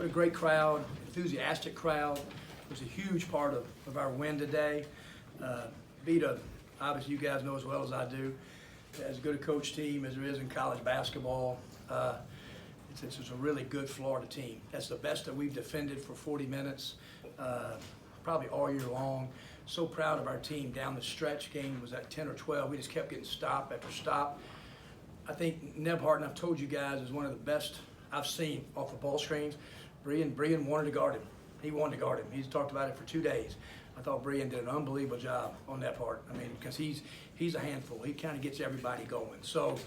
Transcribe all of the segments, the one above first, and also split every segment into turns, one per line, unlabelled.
what a great crowd, enthusiastic crowd. It was a huge part of our win today. Beat obviously you guys know as well as I do, as good a coach team as there is in college basketball. It's a really good Florida team. That's the best that we've defended for 40 minutes, probably all year long. So proud of our team. Down the stretch, game was at 10 or 12. We just kept getting stop after stop. I think Nebhart, and I've told you guys, is one of the best I've seen off the ball screens. Brian wanted to guard him. He wanted to guard him. He's talked about it for 2 days. I thought Brian did an unbelievable job on that part. I mean, because he's a handful. He kind of gets everybody going. So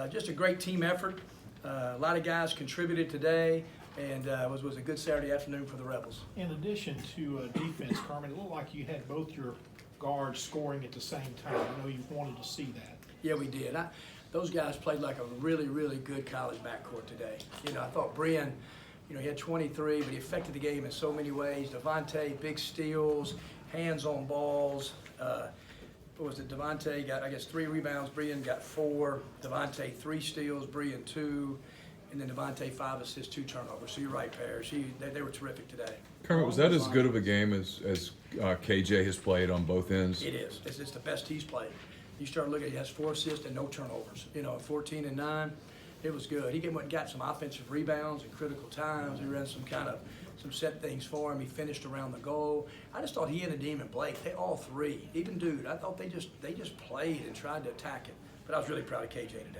just a great team effort. A lot of guys contributed today, and was a good Saturday afternoon for the Rebels.
In addition to defense, Kermit, it looked like you had both your guards scoring at the same time. I know you wanted to see that.
Yeah, we did. Those guys played like a really, really good college backcourt today. You know, I thought Brian, he had 23, but he affected the game in so many ways. Devontae, big steals, hands on balls. What was it? Devontae got, I guess, 3 rebounds. Brian got 4. Devontae 3 steals. Brian 2. And then Devontae 5 assists, 2 turnovers. So you're right, Parrish. They were terrific today.
Kermit, was that as good of a game as KJ has played on both ends?
It is. It's the best he's played. You start looking, he has 4 assists and no turnovers. 14 and 9. It was good. He got some offensive rebounds in critical times. He ran some set things for him. He finished around the goal. I just thought he and Demon Blake, they all 3, even Dude, I thought they just played and tried to attack it. But I was really proud of KJ today.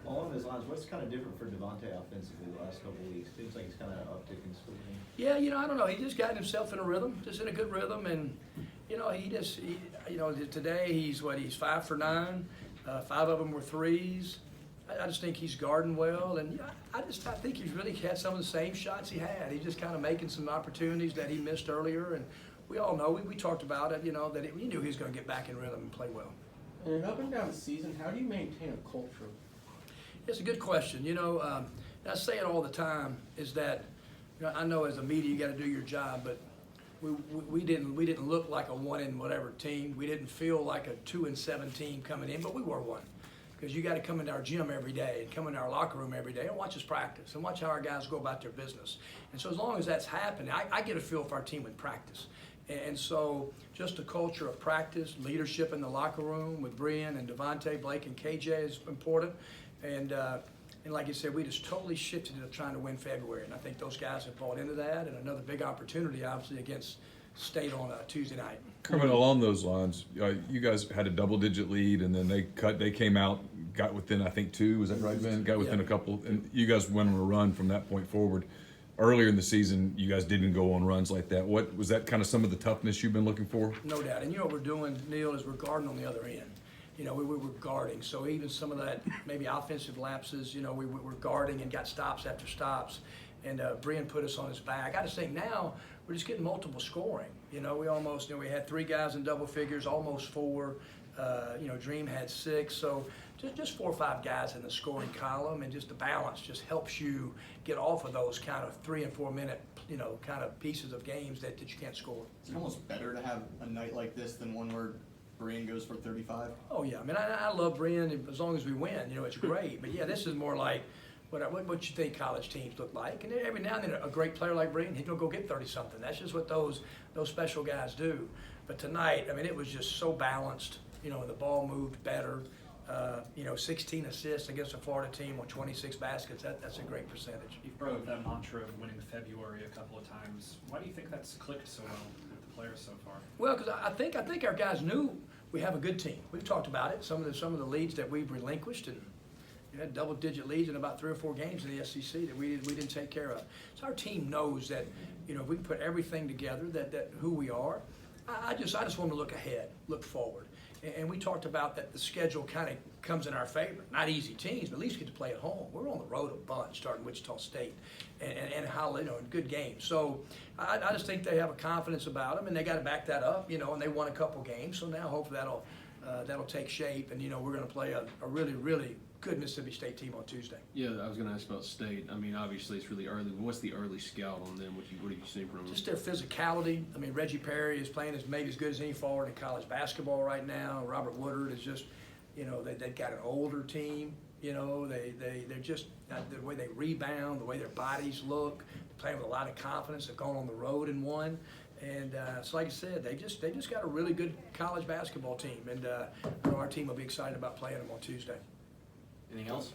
Along those lines, what's kind of different for Devontae offensively the last couple of weeks? Seems like he's kind of uptick in scoring.
Yeah, I don't know. He just got himself in a rhythm, just in a good rhythm, and today he's 5 for 9, 5 of them were threes. I just think he's guarding well, and I think he's really had some of the same shots he had. He's just kind of making some opportunities that he missed earlier, and we all know we talked about it. That we knew he was going to get back in rhythm and play well.
And up and down the season, how do you maintain a culture?
It's a good question. I say it all the time. Is that I know as a media you got to do your job, but we didn't look like a 1 and whatever team. We didn't feel like a 2 and 7 team coming in, but we were one. Because you got to come into our gym every day and come into our locker room every day and watch us practice and watch how our guys go about their business. And so as long as that's happening, I get a feel for our team in practice. And so just a culture of practice, leadership in the locker room with Brian and Devontae, Blake and KJ is important. And like you said, we just totally shifted to trying to win February. And I think those guys have bought into that. And another big opportunity, obviously, against State on Tuesday night.
Kermit, along those lines, you guys had a double-digit lead, and then they came out, got within, I think, 2. Was that right, Ben? Got within a couple, and you guys went on a run from that point forward. Earlier in the season, you guys didn't go on runs like that. What was that kind of some of the toughness you've been looking for?
No doubt. And what we're doing, Neil, is we're guarding on the other end. We were guarding. So even some of that maybe offensive lapses, we were guarding and got stops after stops. And Brian put us on his back. I just think now we're just getting multiple scoring. We almost, we had 3 guys in double figures, almost 4. Dream had 6. So just 4 or 5 guys in the scoring column, and just the balance just helps you get off of those kind of 3 and 4 minute, kind of pieces of games that you can't score.
It's almost better to have a night like this than one where Brian goes for 35.
Oh yeah, I mean I love Brian as long as we win. It's great. But yeah, this is more like what you think college teams look like. And every now and then a great player like Brian, he's gonna go get 30-something. That's just what those special guys do. But tonight, I mean, it was just so balanced. The ball moved better. 16 assists against a Florida team on 26 baskets. That's a great percentage.
You've brought up that mantra of winning February a couple of times. Why do you think that's clicked so well with the players so far?
Well, because I think our guys knew we have a good team. We've talked about it. Some of the leads that we've relinquished, and we had double-digit leads in about 3 or 4 games in the SEC that we didn't take care of. So our team knows that if we can put everything together, that who we are. I just want to look ahead, look forward. And we talked about that the schedule kind of comes in our favor. Not easy teams, but at least we get to play at home. We're on the road a bunch, starting Wichita State, and how in good games. So I just think they have a confidence about them, and they got to back that up, and they won a couple games. So now hopefully that'll take shape, and we're going to play a really, really good Mississippi State team on Tuesday.
Yeah, I was going to ask about State. I mean, obviously it's really early. What's the early scout on them? What have you seen from them?
Just their physicality. I mean, Reggie Perry is playing maybe as good as any forward in college basketball right now. Robert Woodard is just, they've got an older team. They're just the way they rebound, the way their bodies look. playing with a lot of confidence. They've gone on the road and won. And so like I said, they just got a really good college basketball team. And I know our team will be excited about playing them on Tuesday.
Anything else?